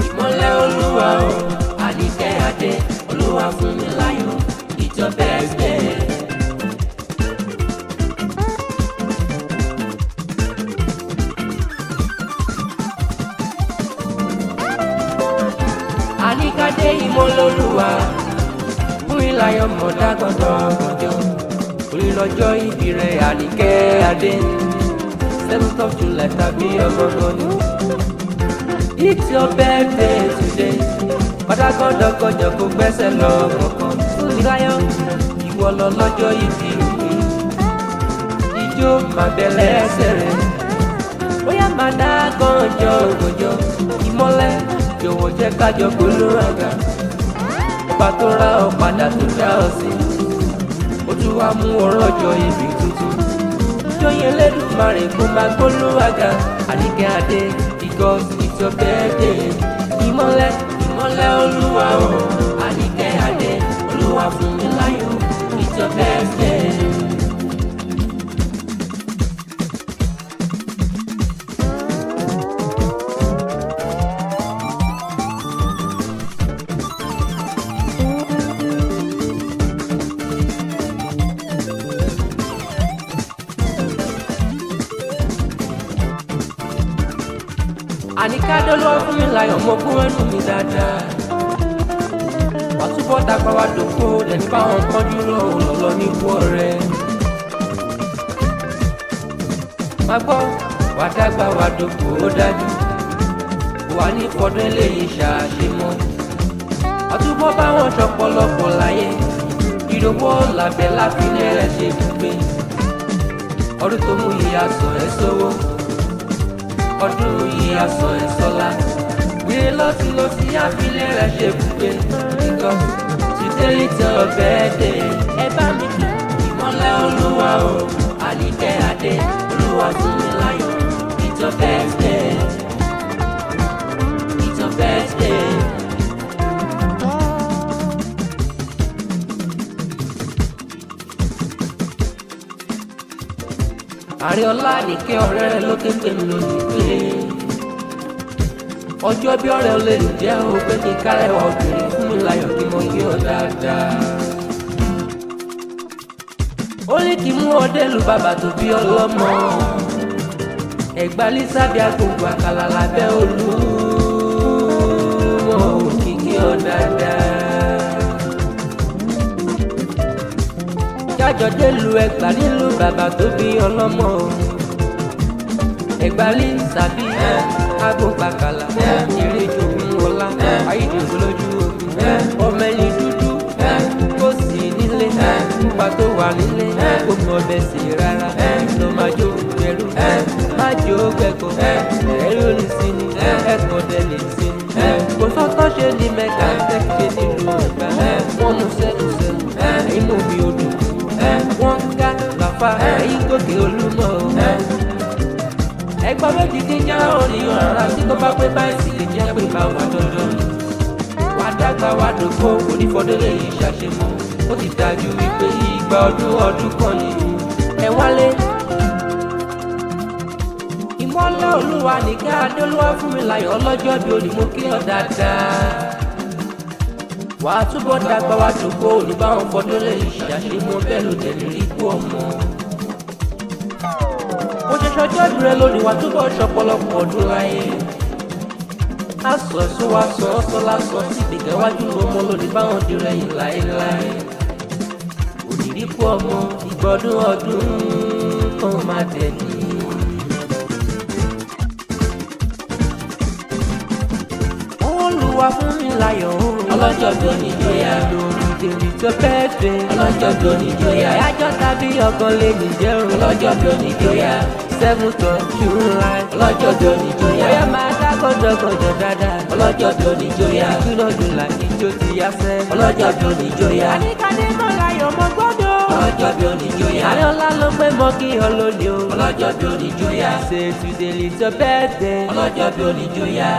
Ìmọ́lẹ̀ Olúwa o, Àníkẹ́ Adé, Olúwa fún mi láyọ̀, it's your birthday. Àníkẹ́ Adé, ìmọ́lẹ̀ Olúwa, fún mi láyọ̀ mọ̀dá gbọ̀ngàn. Orí lọ́jọ́ ìbí rẹ̀ Àníkẹ́ Adé, 7th of July tàbí ọgọ́gọ́ ni. It's your birthday today. Padà kọ́dọ̀kọ́jọ kó gbẹ́sẹ̀ lọ kọ̀ọ̀kan. Fúnmiláyọ̀, ìwọ lọ lọ́jọ́ ìbí mi. Ijó máa bẹ̀rẹ̀ ẹsẹ̀ rẹ̀. Bóyá máa dá gànjọ́ ògòjọ́. Ìmọ́lẹ̀ jọ̀wọ́ jẹ́ kájọ polówàgà. Ọba tó ra ọ padà tó dá ọ sí. Ó tún wá mú ọlọ́jọ́ ìbí tuntun. Jóyè lẹ́dùnmarè kó máa polówàgà. Àníkẹ́ Adé, because it's your birthday. Ìmọ́lẹ̀ Olúwa o, Àníkẹ́ Adé, Olúwa fún mi láyọ̀, it's your birthday. Àníkẹ́ Adé, Olúwa fún mi láyọ̀, mo kún ẹnu mi dáadáa. Wà túbọ̀ dàgbà wá dòkó, lẹ́ni báwọn kánjú lọ́wọ́ ní ikú ọ̀rẹ́. Má gbọ́, wà dàgbà wá dòkó ó dájú. Wà ní fọdún eléyìí ṣàṣemọ́. Wà túbọ̀ báwọn ṣọ̀pọ̀lọpọ̀ láyé. Ìdòwò làbẹ́ láfilẹ̀ rẹ̀ ṣe gbígbé. Ọdún tó mú yìí aṣọ ẹ̀ sówó. Ọdún yìí aṣọ ẹ̀ sọ́lá. Wíwé lọ́tún ló sí àfilẹ̀ rẹ̀ ṣe gbígbé. Because today it's your birthday. Ẹ bá mi kí Ìmọ́lẹ̀ Olúwa o, Àníkẹ́ Adé, Olúwa fún mi láyọ̀, it's your birthday. It's your birthday. Àríọlá Àníkẹ́ ọ̀rẹ́ rẹ̀ ló kéde mi lónìí pé ọjọ́ bí ọ̀rẹ́ ò lè jẹ́ o pé kí n kárẹ̀wá obìnrin fún mi láyọ̀ kí mo kí ọ dáadáa. Ó ní kí mú ọdẹ lu bàbá tó bí ọlọ́mọ. Ẹ̀gbá lísàbí agbègbè àkàlà lábẹ́ Olúmọ kí kí ọ dáadáa. Jájọ dé lu Ẹ̀gbá nílùú bàbá tó bí ọlọ́mọ. Ẹ̀gbá lísàbí agbógbàkàlà ìrè jòkun ọlá ayédèrú lójú omi ọmọ ẹni dúdú kò sí nílé pupa tó wà nílé kò mọ ọbẹ̀ sí rárá ló máa jó ẹrú má jó gbẹ̀kọ̀ ẹrú ní sinmi ẹ̀kọ́ dẹ̀lẹ̀ sinmi kò sọ́tọ́ ṣe ní mẹ́ta ṣẹ́kṣẹ́ nílùú Ẹ̀gbá wọ́n mú sẹ́nu inú mi ò dùn wọ́n ká làfà ẹ̀yìn gòkè Olúmọ. Ẹ̀gbọ́n méjì ti já òníyàn rárá tí kò bá pé báyìí lè jẹ́ pé bá wà dandan. Wà dàgbà wà dògbò onífọdúnlé yìí ṣàṣemọ́. Ó ti dájú wípé ìgbà ọdún kan ni. Ẹ wálé. Ìmọ́lẹ̀ Olúwa Àníkẹ́ Adé, Olúwa fún mi láyọ̀, ọlọ́jọ́ bí òní mo kí ọ dáadáa. Wà á túbọ̀ dàgbà wà dògbò oníbàwọn fọdúnlé yìí ṣàṣemọ́ bẹ́ẹ̀ ló dẹ̀ ní ikú ọmọ. Mo ṣe ṣọjọ́ ìbúrẹ́ lónìí wà túbọ̀ ṣọ̀pọ̀lọpọ̀ ọdún láyé. Aṣọ ẹ̀sọ́ wa sọ ọ́sọ́ lásọ sí ìgbẹ̀gẹ́ wájú ọmọ lónìí báwọn di rẹ̀ yìí láéláé. Òdìrí kú ọmọ ìgbọ́dún ọdún kan máa dẹ̀ ní. Olúwa fún mi láyọ̀ o. Ọlọ́jọ́ bí oníjòyà lórí tèmi tó bẹ́ẹ̀ dé. Ọlọ́jọ́ bí oníjòyà àyájọ́ tàbí ọgbọ̀n lè ní jẹun. Ọlọ́jọ́ bí oníjòyà 7th of July. Ọlọ́jọ́ bí oníjòyà bóyá máa dá gọ́jọ́gọ́jọ́ dáadáa. Ọlọ́jọ́ bí oníjòyà dúnàdùn là ijó ti yá sẹ́. Ọlọ́jọ́ bí oníjòyà Àníkẹ́ Adé mọ́ láyọ̀ mọ́ gbọ́dọ̀. Ọlọ́jọ́ bí oníjòyà Àríọlá ló pé mọ́ kí ọ lónìí o. Ọlọ́jọ́ bí oníjòyà say today is your birthday. Ọlọ́jọ́ bí oníjòyà.